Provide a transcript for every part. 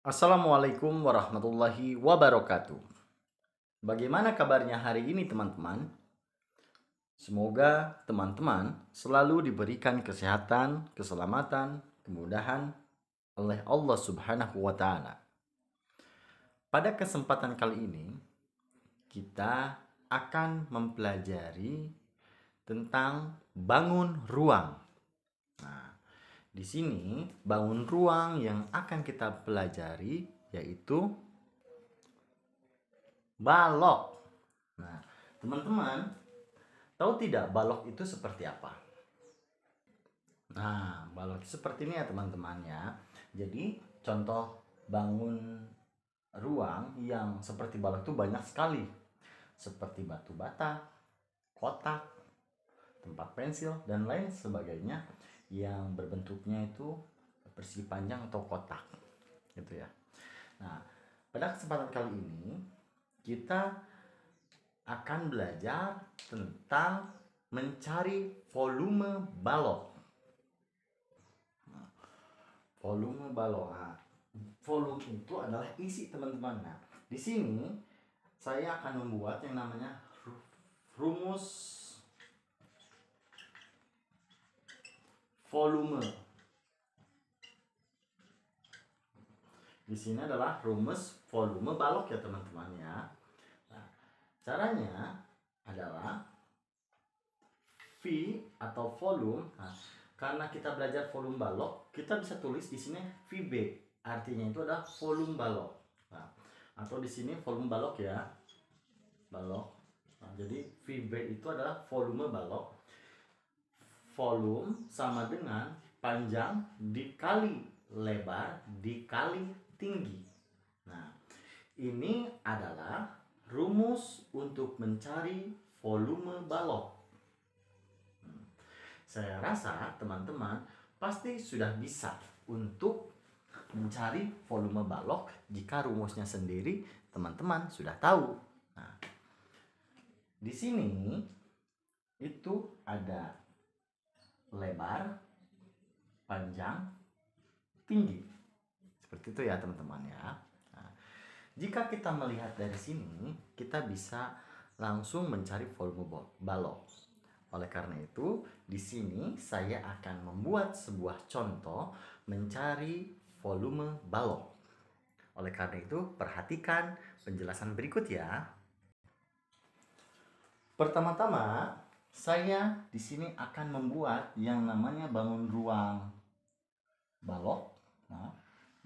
Assalamualaikum warahmatullahi wabarakatuh. Bagaimana kabarnya hari ini teman-teman? Semoga teman-teman selalu diberikan kesehatan, keselamatan, kemudahan oleh Allah Subhanahu wa taala. Pada kesempatan kali ini kita akan mempelajari tentang bangun ruang. Nah, di sini bangun ruang yang akan kita pelajari yaitu balok. Nah, teman-teman, tahu tidak balok itu seperti apa? Nah, balok seperti ini ya teman-teman ya. Jadi, contoh bangun ruang yang seperti balok itu banyak sekali. Seperti batu bata, kotak, tempat pensil, dan lain sebagainya yang berbentuknya itu persegi panjang atau kotak. Gitu ya. Nah, pada kesempatan kali ini kita akan belajar tentang mencari volume balok. Volume balok. Nah, volume itu adalah isi teman-teman. Nah, di sini saya akan membuat yang namanya rumus volume. Di sini adalah rumus volume balok ya teman-teman ya. Nah, caranya adalah V atau volume. Nah, karena kita belajar volume balok, kita bisa tulis di sini VB. Artinya itu adalah volume balok. Nah, atau di sini volume balok ya. Balok. Nah, jadi VB itu adalah volume balok. Volume sama dengan panjang dikali lebar dikali tinggi. Nah, ini adalah rumus untuk mencari volume balok. Saya rasa teman-teman pasti sudah bisa untuk mencari volume balok jika rumusnya sendiri teman-teman sudah tahu. Nah, di sini itu ada lebar, panjang, tinggi. Seperti itu ya teman-teman ya. Nah, jika kita melihat dari sini, kita bisa langsung mencari volume balok. Oleh karena itu, di sini saya akan membuat sebuah contoh mencari volume balok. Oleh karena itu, perhatikan penjelasan berikut ya. Pertama-tama, saya di sini akan membuat yang namanya bangun ruang balok. Nah,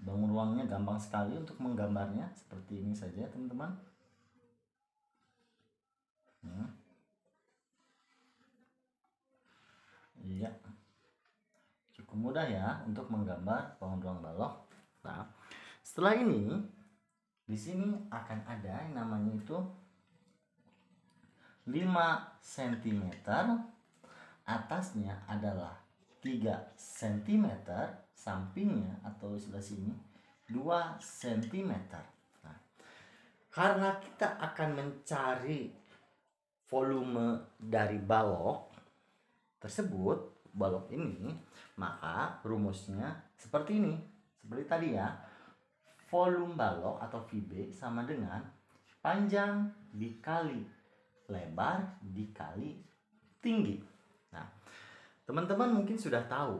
bangun ruangnya gampang sekali untuk menggambarnya seperti ini saja, teman-teman. Iya, cukup mudah ya untuk menggambar bangun ruang balok. Nah, setelah ini di sini akan ada yang namanya itu 5 cm, atasnya adalah 3 cm, sampingnya atau sebelah sini 2 cm. Nah, karena kita akan mencari volume dari balok tersebut, balok ini, maka rumusnya seperti ini. Seperti tadi ya. Volume balok atau VB sama dengan panjang dikali lebar dikali tinggi. Nah, teman-teman mungkin sudah tahu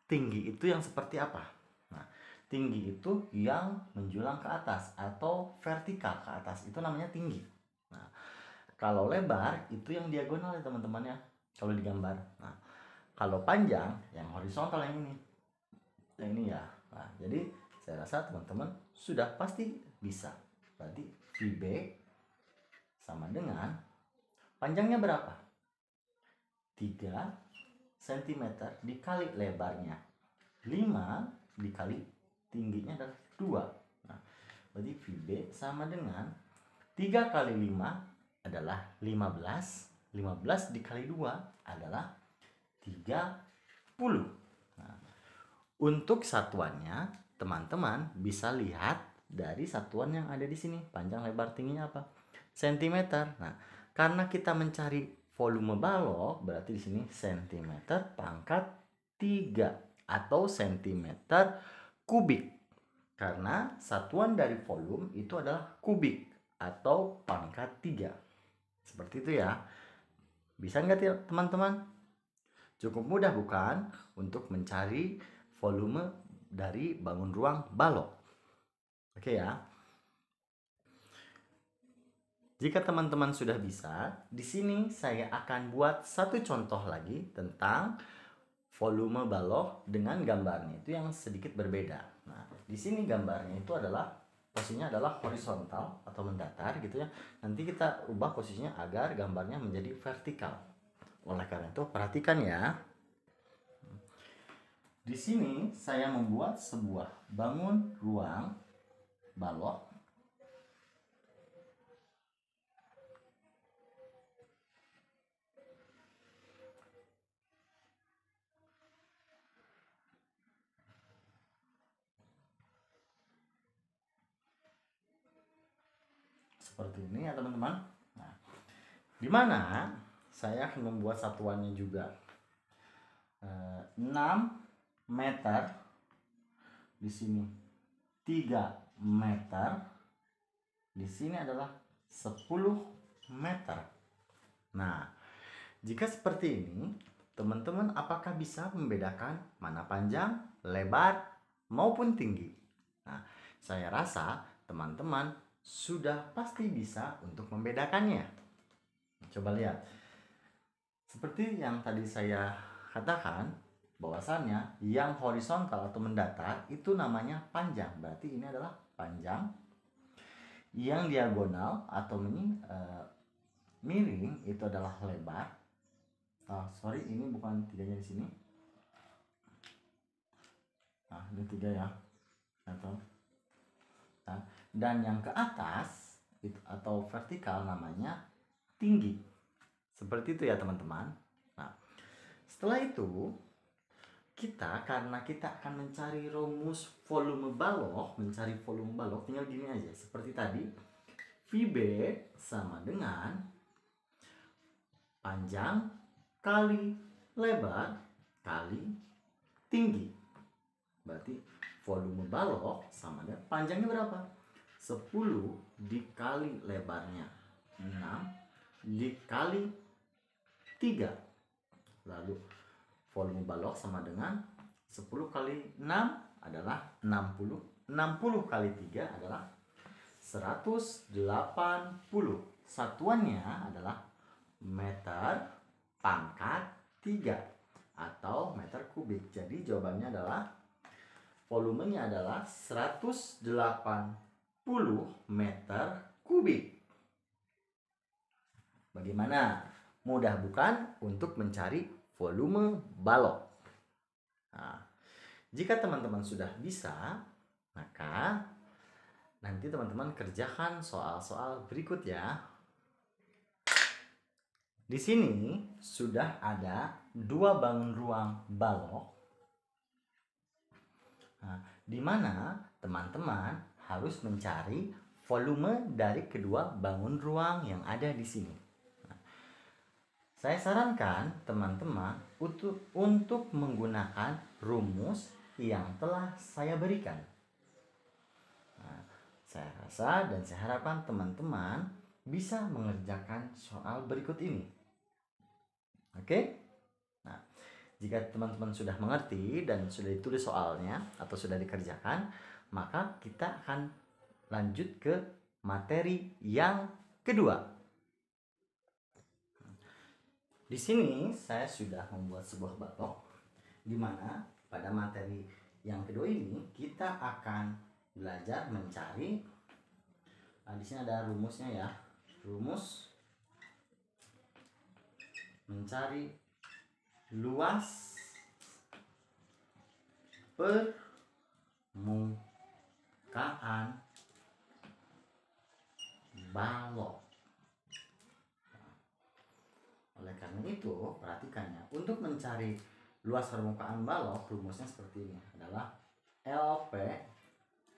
tinggi itu yang seperti apa. Nah, tinggi itu yang menjulang ke atas atau vertikal ke atas, itu namanya tinggi. Nah, kalau lebar itu yang diagonal ya teman-teman ya, kalau digambar. Nah, kalau panjang yang horizontal yang ini. Yang ini ya. Nah, jadi saya rasa teman-teman sudah pasti bisa. Berarti VB sama dengan panjangnya berapa? 3 cm dikali lebarnya 5 dikali tingginya adalah 2. Nah, berarti VB sama dengan 3 kali 5 adalah 15. 15 dikali 2 adalah 30. Nah, untuk satuannya teman-teman bisa lihat dari satuan yang ada di sini. Panjang lebar tingginya apa? Sentimeter. Nah, karena kita mencari volume balok, berarti di sini sentimeter pangkat 3 atau sentimeter kubik. Karena satuan dari volume itu adalah kubik atau pangkat 3. Seperti itu ya. Bisa nggak teman-teman? Cukup mudah bukan untuk mencari volume dari bangun ruang balok? Oke ya. Jika teman-teman sudah bisa, di sini saya akan buat satu contoh lagi tentang volume balok dengan gambarnya itu yang sedikit berbeda. Nah, di sini gambarnya itu adalah posisinya adalah horizontal atau mendatar gitu ya. Nanti kita ubah posisinya agar gambarnya menjadi vertikal. Oleh karena itu, perhatikan ya. Di sini saya membuat sebuah bangun ruang balok seperti ini ya teman-teman. Nah, di mana saya akan membuat satuannya juga 6 meter, di sini 3 meter, di sini adalah 10 meter. Nah, jika seperti ini, teman-teman apakah bisa membedakan mana panjang, lebar, maupun tinggi? Nah, saya rasa teman-teman sudah pasti bisa untuk membedakannya. Coba lihat. Seperti yang tadi saya katakan, bahwasannya yang horizontal atau mendatar itu namanya panjang. Berarti ini adalah panjang. Yang diagonal atau miring itu adalah lebar. Sorry, ini bukan tiganya di sini. Nah, ini 3 ya. Nah, dan yang ke atas itu atau vertikal namanya tinggi. Seperti itu ya teman-teman. Nah, setelah itu karena kita akan mencari rumus volume balok, tinggal gini aja. Seperti tadi, VB sama dengan panjang kali lebar kali tinggi. Berarti volume balok sama dengan panjangnya berapa? 10 dikali lebarnya 6 dikali 3. Lalu volume balok sama dengan 10 kali 6 adalah 60. 60 kali 3 adalah 180. Satuannya adalah meter pangkat 3 atau meter kubik. Jadi jawabannya adalah volumenya adalah 180 meter kubik. Bagaimana? Mudah bukan untuk mencari volume balok? Nah, jika teman-teman sudah bisa, maka nanti teman-teman kerjakan soal-soal berikut ya. Di sini sudah ada 2 bangun ruang balok. Nah, di mana teman-teman harus mencari volume dari kedua bangun ruang yang ada di sini. Saya sarankan teman-teman untuk menggunakan rumus yang telah saya berikan. Nah, saya rasa dan saya harapkan teman-teman bisa mengerjakan soal berikut ini. Oke? Nah, jika teman-teman sudah mengerti dan sudah ditulis soalnya atau sudah dikerjakan, maka kita akan lanjut ke materi yang kedua. Di sini saya sudah membuat sebuah balok, di mana pada materi yang kedua ini kita akan belajar mencari. Di sini ada rumusnya ya. Rumus mencari luas permukaan balok. Oleh karena itu, perhatikan ya, untuk mencari luas permukaan balok, rumusnya seperti ini adalah LP,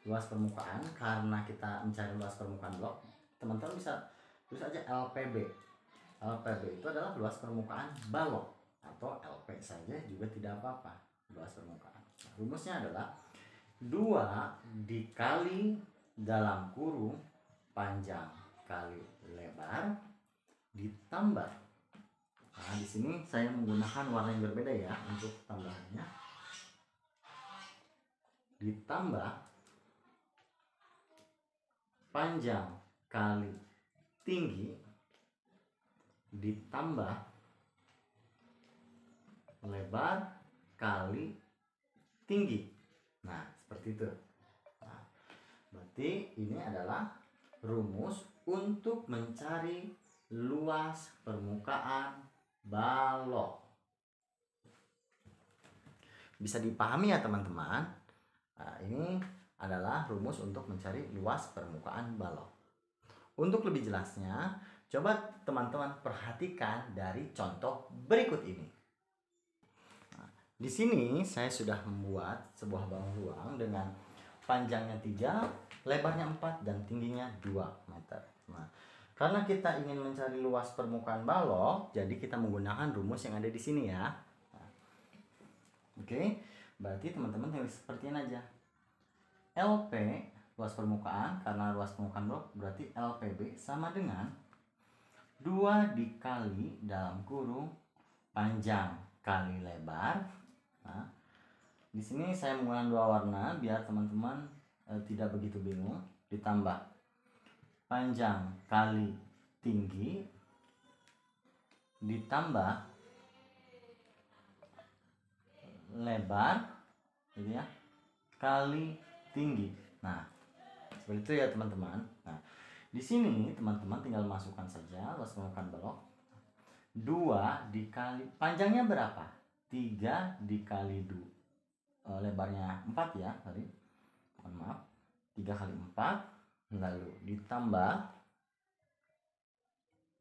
luas permukaan. Karena kita mencari luas permukaan balok, teman-teman bisa tulis aja LPB. LPB itu adalah luas permukaan balok, atau LP saja juga tidak apa-apa, luas permukaan. Nah, rumusnya adalah 2 dikali dalam kurung panjang kali lebar ditambah. Nah, di sini saya menggunakan warna yang berbeda ya untuk tambahannya. Ditambah panjang kali tinggi ditambah lebar kali tinggi. Nah, seperti itu. Nah, berarti ini adalah rumus untuk mencari luas permukaan balok. Bisa dipahami ya teman-teman? Nah, ini adalah rumus untuk mencari luas permukaan balok. Untuk lebih jelasnya, coba teman-teman perhatikan dari contoh berikut ini. Nah, di sini saya sudah membuat sebuah balok ruang dengan panjangnya 3, lebarnya 4, dan tingginya 2 meter. Nah, karena kita ingin mencari luas permukaan balok, jadi kita menggunakan rumus yang ada di sini ya. Nah, oke, berarti teman-teman tulis seperti ini aja. LP luas permukaan, karena luas permukaan balok berarti LPB sama dengan 2 dikali dalam kurung panjang kali lebar. Nah, di sini saya menggunakan 2 warna biar teman-teman tidak begitu bingung. Ditambah panjang kali tinggi ditambah lebar gitu ya kali tinggi. Nah, seperti itu ya teman-teman. Nah, di sini teman-teman tinggal masukkan saja luas permukaan balok. 2 dikali panjangnya berapa? 3 dikali 2. Lebarnya 4 ya tadi. Mohon maaf. 3 kali 4 lalu ditambah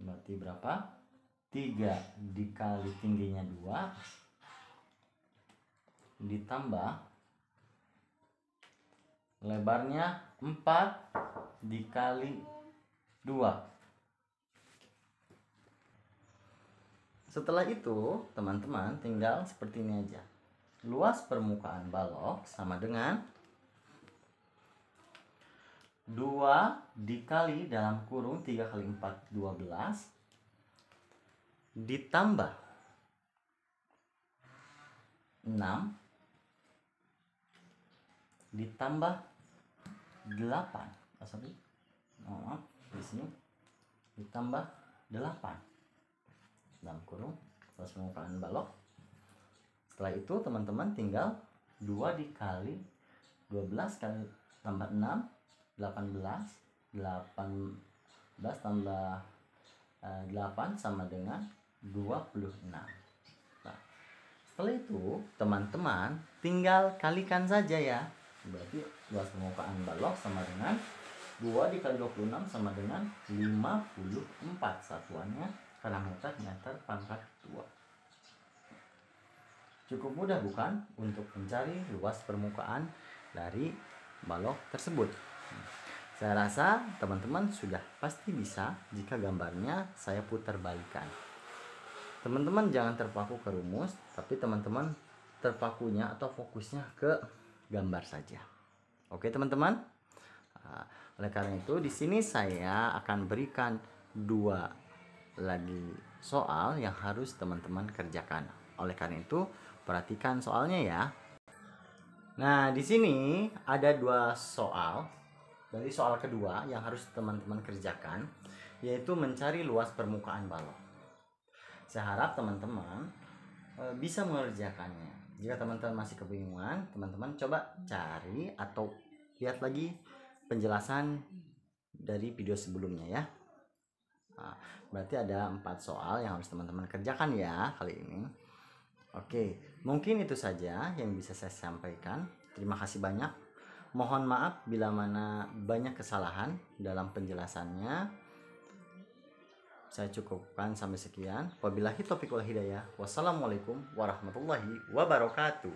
berarti berapa? 3 dikali tingginya 2 ditambah lebarnya 4 dikali 2. Setelah itu teman-teman tinggal seperti ini aja. Luas permukaan balok sama dengan 2 dikali dalam kurung 3 kali 4 12 ditambah 6 ditambah 8. Sorry. Maaf, di sini ditambah 8 dalam kurung luas permukaan balok. Setelah itu teman-teman tinggal 2 dikali 12 kali tambah 6 18 tambah 8 sama dengan 26. Nah, setelah itu teman-teman tinggal kalikan saja ya. Berarti luas permukaan balok sama dengan 2 dikali 26 sama dengan 54. Satuannya karena meter pangkat 2. Cukup mudah bukan untuk mencari luas permukaan dari balok tersebut. Saya rasa teman-teman sudah pasti bisa jika gambarnya saya putar balikan. Teman-teman jangan terpaku ke rumus, tapi teman-teman terpakunya atau fokusnya ke gambar saja. Oke teman-teman. Oleh karena itu di sini saya akan berikan 2 lagi soal yang harus teman-teman kerjakan. Oleh karena itu perhatikan soalnya ya. Nah di sini ada 2 soal. Dari soal kedua yang harus teman-teman kerjakan, yaitu mencari luas permukaan balok. Saya harap teman-teman bisa mengerjakannya. Jika teman-teman masih kebingungan, teman-teman coba cari atau lihat lagi penjelasan dari video sebelumnya ya. Nah, berarti ada 4 soal yang harus teman-teman kerjakan ya kali ini. Oke, mungkin itu saja yang bisa saya sampaikan. Terima kasih banyak. Mohon maaf bila mana banyak kesalahan dalam penjelasannya. Saya cukupkan sampai sekian. Wabillahi taufiq wal hidayah. Wassalamualaikum warahmatullahi wabarakatuh.